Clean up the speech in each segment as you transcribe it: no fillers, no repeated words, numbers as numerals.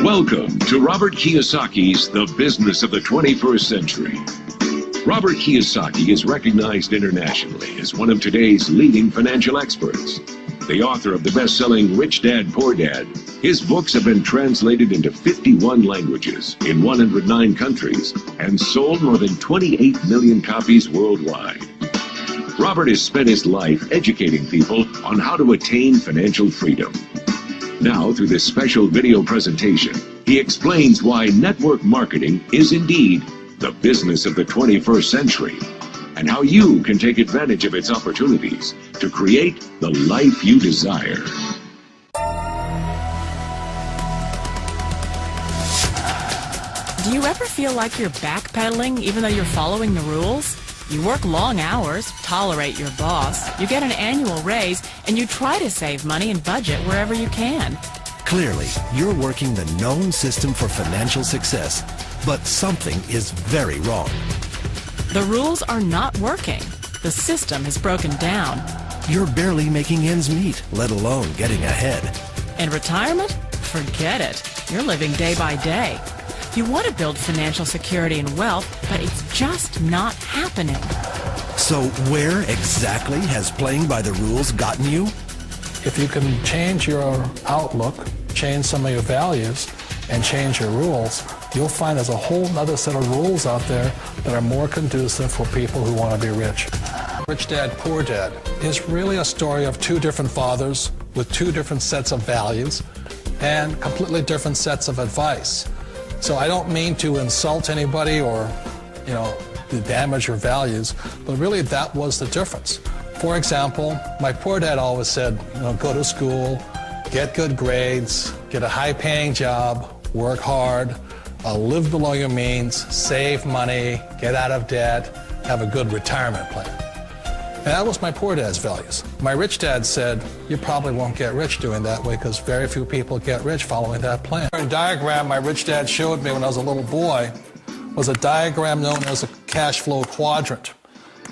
Welcome to Robert Kiyosaki's The Business of the 21st Century. Robert Kiyosaki is recognized internationally as one of today's leading financial experts. The author of the best-selling Rich Dad, Poor Dad, his books have been translated into 51 languages in 109 countries and sold more than 28 million copies worldwide. Robert has spent his life educating people on how to attain financial freedom. Now, through this special video presentation, he explains why network marketing is indeed the business of the 21st century, and how you can take advantage of its opportunities to create the life you desire. Do you ever feel like you're backpedaling even though you're following the rules? You work long hours, tolerate your boss, you get an annual raise, and you try to save money and budget wherever you can. Clearly, you're working the known system for financial success, but something is very wrong. The rules are not working. The system has broken down. You're barely making ends meet, let alone getting ahead. And retirement? Forget it. You're living day by day. You want to build financial security and wealth, but it's just not happening. So where exactly has playing by the rules gotten you? If you can change your outlook, change some of your values, and change your rules, you'll find there's a whole other set of rules out there that are more conducive for people who want to be rich. Rich Dad, Poor Dad is really a story of two different fathers with two different sets of values and completely different sets of advice. So I don't mean to insult anybody or, to damage your values, but really that was the difference. For example, my poor dad always said, go to school, get good grades, get a high-paying job, work hard, live below your means, save money, get out of debt, have a good retirement plan. And that was my poor dad's values. My rich dad said, you probably won't get rich doing that way because very few people get rich following that plan. A diagram my rich dad showed me when I was a little boy was a diagram known as a cash flow quadrant.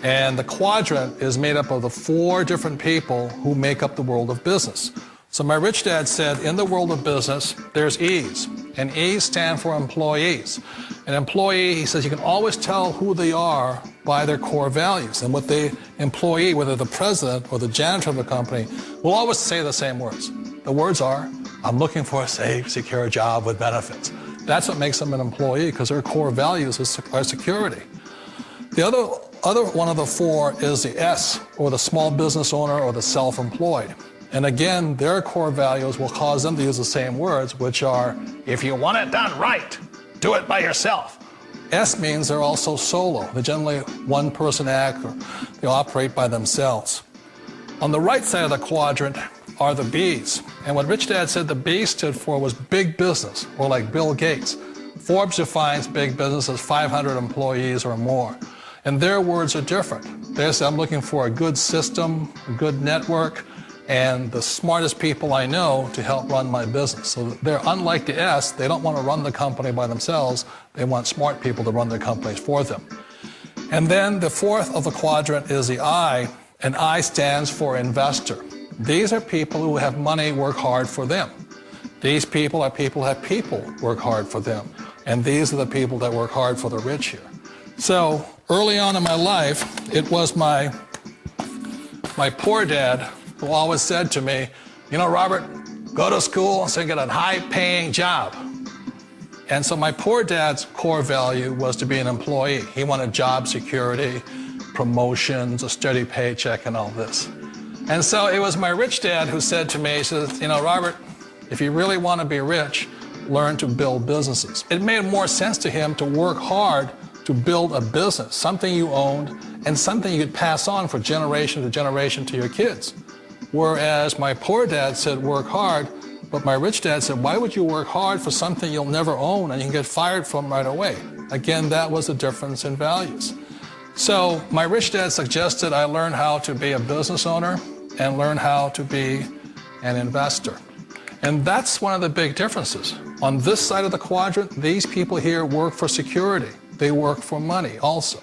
And the quadrant is made up of the four different people who make up the world of business. So my rich dad said, in the world of business, there's E's, and E's stand for employees. An employee, he says, you can always tell who they are by their core values. And what the employee, whether the president or the janitor of the company, will always say the same words. The words are, I'm looking for a safe, secure job with benefits. That's what makes them an employee, because their core values are security. The other one of the four is the S, or the small business owner or the self-employed. And again, their core values will cause them to use the same words, which are, if you want it done right, do it by yourself. S means they're also solo. They're generally one-person act, or they operate by themselves. On the right side of the quadrant are the B's. And what Rich Dad said the B stood for was big business, or like Bill Gates. Forbes defines big business as 500 employees or more. And their words are different. They say, I'm looking for a good system, a good network, and the smartest people I know to help run my business. So they're unlike the S. They don't want to run the company by themselves. They want smart people to run their companies for them. And then the fourth of the quadrant is the I, and I stands for investor. These are people who have money work hard for them. These people are people who have people work hard for them. And these are the people that work hard for the rich here. So early on in my life, it was my poor dad who always said to me, Robert, go to school so you get a high-paying job. And so my poor dad's core value was to be an employee. He wanted job security, promotions, a steady paycheck, and all this. And so it was my rich dad who said to me, he says, Robert, if you really want to be rich, learn to build businesses. It made more sense to him to work hard to build a business, something you owned, and something you could pass on for generation to generation to your kids. Whereas my poor dad said work hard, but my rich dad said, why would you work hard for something you'll never own and you can get fired from right away? Again, that was the difference in values. So my rich dad suggested I learn how to be a business owner and learn how to be an investor. And that's one of the big differences. On this side of the quadrant, these people here work for security. They work for money also.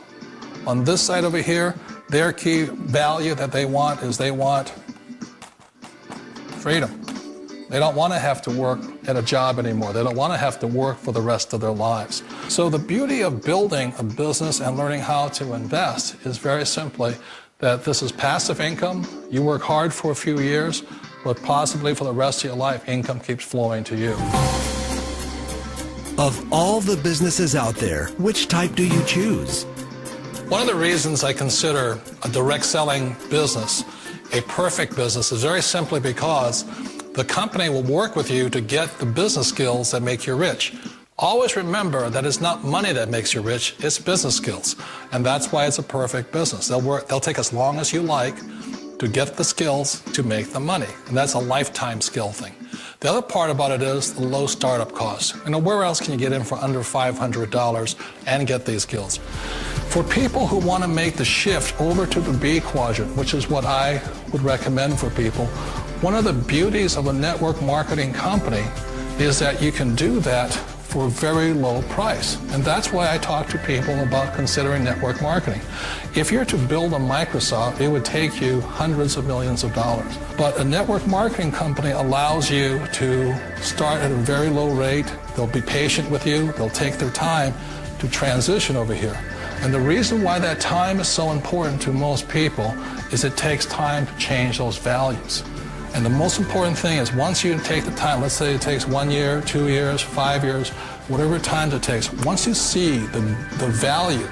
On this side over here, their key value that they want is they want freedom. They don't want to have to work at a job anymore. They don't want to have to work for the rest of their lives. So the beauty of building a business and learning how to invest is very simply that this is passive income. You work hard for a few years, but possibly for the rest of your life, income keeps flowing to you. Of all the businesses out there, which type do you choose? One of the reasons I consider a direct selling business a perfect business is very simply because the company will work with you to get the business skills that make you rich. Always remember that it's not money that makes you rich, it's business skills. And that's why it's a perfect business. They'll take as long as you like to get the skills to make the money. And that's a lifetime skill thing. The other part about it is the low startup cost. You know, where else can you get in for under $500 and get these skills? For people who want to make the shift over to the B quadrant, which is what I would recommend for people, one of the beauties of a network marketing company is that you can do that for a very low price. And that's why I talk to people about considering network marketing. If you're to build a Microsoft, it would take you hundreds of millions of dollars. But a network marketing company allows you to start at a very low rate. They'll be patient with you. They'll take their time to transition over here. And the reason why that time is so important to most people is it takes time to change those values. And the most important thing is once you take the time, let's say it takes 1 year, 2 years, 5 years, whatever time it takes, once you see the value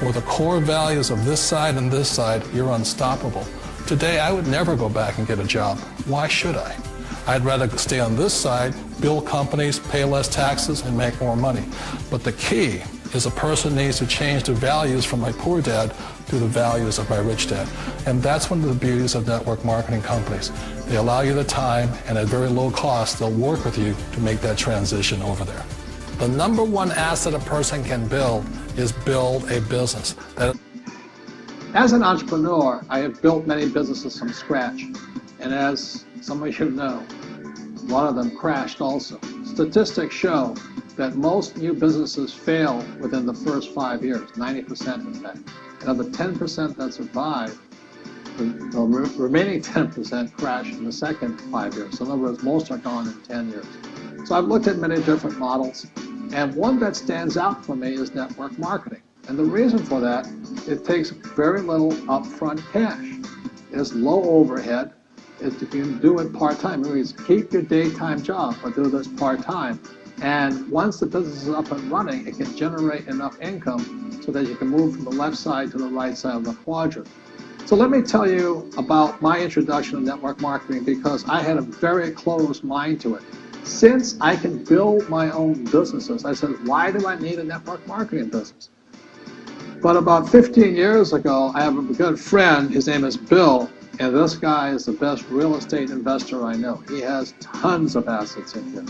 or the core values of this side and this side, you're unstoppable. Today, I would never go back and get a job. Why should I? I'd rather stay on this side, build companies, pay less taxes, and make more money. But the key is a person needs to change the values from my poor dad to the values of my rich dad. And that's one of the beauties of network marketing companies. They allow you the time, and at very low cost, they'll work with you to make that transition over there. The number one asset a person can build is build a business. As an entrepreneur, I have built many businesses from scratch. And as some of you know, a lot of them crashed also. Statistics show that most new businesses fail within the first 5 years, 90% in fact. And of the 10% that survive, the remaining 10% crash in the second 5 years. So in other words, most are gone in 10 years. So I've looked at many different models, and one that stands out for me is network marketing. And the reason for that, it takes very little upfront cash. It's low overhead. You can do it part-time. It means keep your daytime job, but do this part-time. And once the business is up and running, it can generate enough income so that you can move from the left side to the right side of the quadrant. So let me tell you about my introduction to network marketing, because I had a very closed mind to it. Since I can build my own businesses, I said, why do I need a network marketing business? But about 15 years ago, I have a good friend, his name is Bill, and this guy is the best real estate investor I know. He has tons of assets in here.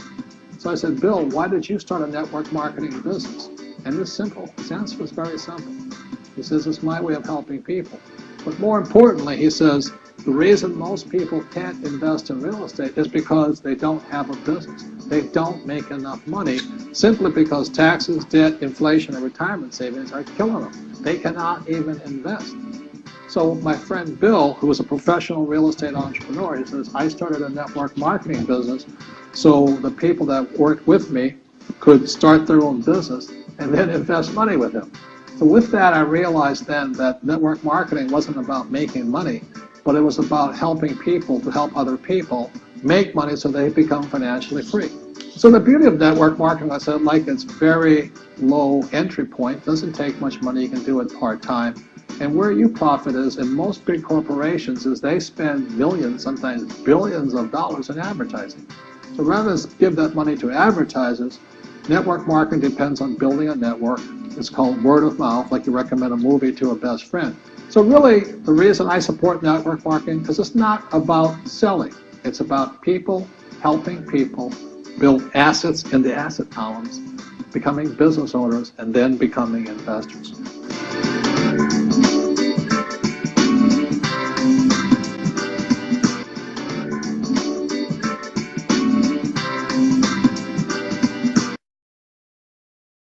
So I said, Bill, why did you start a network marketing business? And it's simple. His answer was very simple. He says, it's my way of helping people. But more importantly, he says, the reason most people can't invest in real estate is because they don't have a business. They don't make enough money simply because taxes, debt, inflation, and retirement savings are killing them. They cannot even invest. So my friend Bill, who is a professional real estate entrepreneur, he says, I started a network marketing business so the people that worked with me could start their own business and then invest money with him. So with that, I realized then that network marketing wasn't about making money, but it was about helping people to help other people make money so they become financially free. So the beauty of network marketing, I said, like it's very low entry point, doesn't take much money, you can do it part-time. And where you profit is in most big corporations is they spend millions, sometimes billions of dollars in advertising. So rather than give that money to advertisers, network marketing depends on building a network. It's called word of mouth, like you recommend a movie to a best friend. So really, the reason I support network marketing, because it's not about selling. It's about people helping people build assets in the asset columns, becoming business owners, and then becoming investors.